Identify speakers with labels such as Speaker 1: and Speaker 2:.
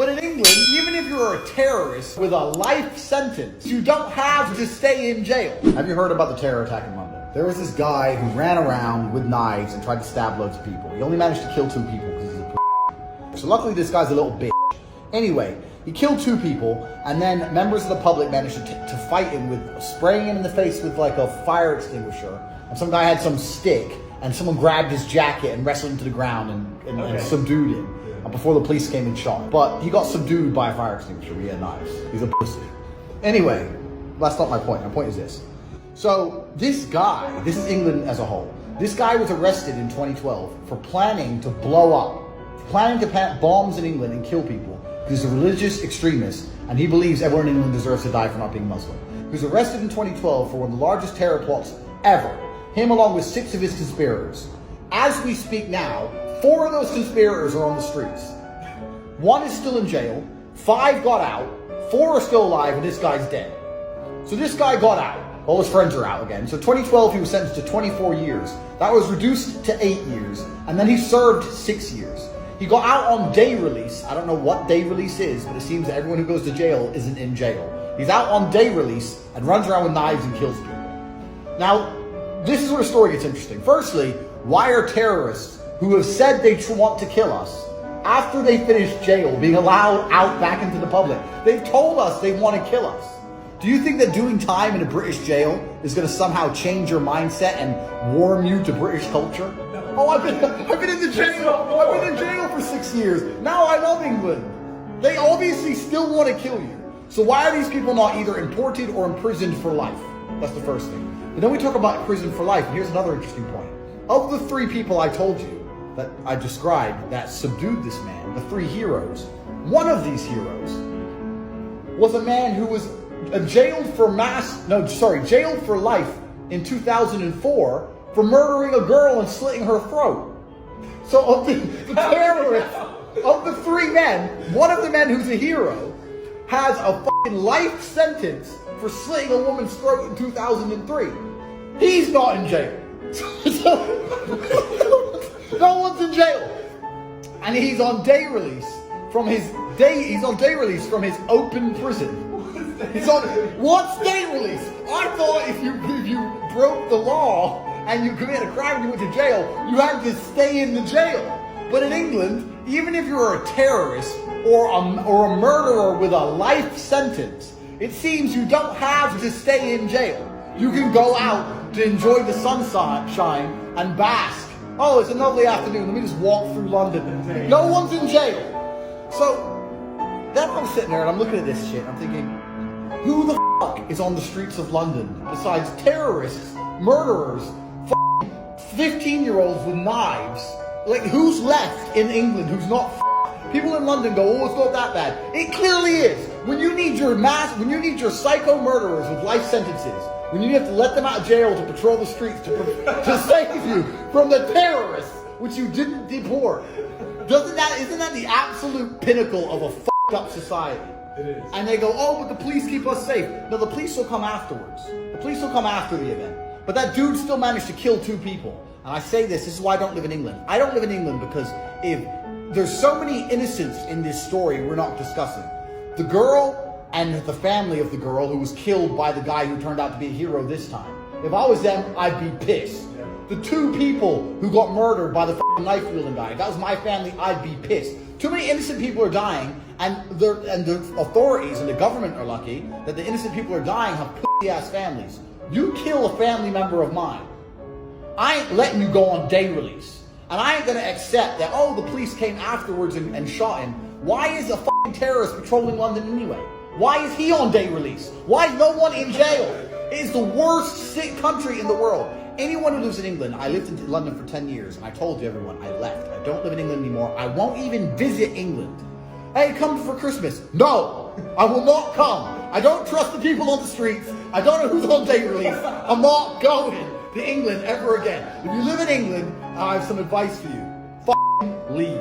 Speaker 1: But in England, even if you're a terrorist with a life sentence, you don't have to stay in jail. Have you heard about the terror attack in London? There was this guy who ran around with knives and tried to stab loads of people. He only managed to kill 2 people because he's a So luckily this guy's a little bitch. Anyway, he killed 2 people, and then members of the public managed to fight him with spraying him in the face with like a fire extinguisher. And some guy had some stick, and someone grabbed his jacket and wrestled him to the ground and subdued him before the police came and shot him. But he got subdued by a fire extinguisher. He had knives. He's a pussy. Anyway, that's not my point. My point is this. So this guy, this is England as a whole. This guy was arrested in 2012 for planning to blow up, planning to plant bombs in England and kill people. He's a religious extremist, and he believes everyone in England deserves to die for not being Muslim. He was arrested in 2012 for one of the largest terror plots ever. Him along with 6 of his conspirators. As we speak now, 4 of those conspirators are on the streets. 1 is still in jail, 5 got out, 4 are still alive, and this guy's dead. So this guy got out. All his friends are out again. So 2012, he was sentenced to 24 years. That was reduced to 8 years, and then he served 6 years. He got out on day release. I don't know what day release is, but it seems that everyone who goes to jail isn't in jail. He's out on day release and runs around with knives and kills people. Now, this is where the story gets interesting. Firstly, why are terrorists who have said they want to kill us, after they finish jail, being allowed out back into the public? They've told us they want to kill us. Do you think that doing time in a British jail is going to somehow change your mindset and warm you to British culture? Oh, I've been in the jail. I've been in jail for 6 years. Now I love England. They obviously still want to kill you. So why are these people not either imported or imprisoned for life? That's the first thing. But then we talk about prison for life. And here's another interesting point. Of the 3 people I told you that I described that subdued this man, the 3 heroes, one of these heroes was a man who was jailed for life in 2004 for murdering a girl and slitting her throat. So of the terrorists, of the 3 men, one of the men who's a hero has a fucking life sentence for slitting a woman's throat in 2003. He's not in jail. No one's in jail. And he's on day release from his open prison. What's day release? I thought if you broke the law and you committed a crime and you went to jail, you had to stay in the jail. But in England, even if you're a terrorist or a murderer with a life sentence, it seems you don't have to stay in jail. You can go out to enjoy the sunshine and bask. Oh, it's a lovely afternoon. Let me just walk through London. No one's in jail. So then I'm sitting there and I'm looking at this shit. I'm thinking, who the fuck is on the streets of London besides terrorists, murderers, 15-year-olds with knives? Like, who's left in England who's not People in London go, oh, it's not that bad. It clearly is. When you need your psycho murderers with life sentences, when you have to let them out of jail to patrol the streets to save you from the terrorists, which you didn't deport. Isn't that the absolute pinnacle of a fucked up society?
Speaker 2: It is.
Speaker 1: And they go, oh, but the police keep us safe. No, the police will come afterwards. The police will come after the event. But that dude still managed to kill 2 people. And I say this is why I don't live in England. I don't live in England because if there's so many innocents in this story we're not discussing. The girl and the family of the girl who was killed by the guy who turned out to be a hero this time. If I was them, I'd be pissed. The 2 people who got murdered by the fucking knife-wielding guy, if that was my family, I'd be pissed. Too many innocent people are dying, and the authorities and the government are lucky that the innocent people are dying have pussy-ass families. You kill a family member of mine, I ain't letting you go on day release. And I ain't gonna accept that, oh, the police came afterwards and shot him. Why is a fucking terrorist patrolling London anyway? Why is he on day release? Why is no one in jail? It is the worst sick country in the world. Anyone who lives in England, I lived in London for 10 years, and I told you everyone, I left. I don't live in England anymore. I won't even visit England. Hey, come for Christmas. No, I will not come. I don't trust the people on the streets. I don't know who's on day release. I'm not going to England ever again. If you live in England, I have some advice for you. F***ing leave.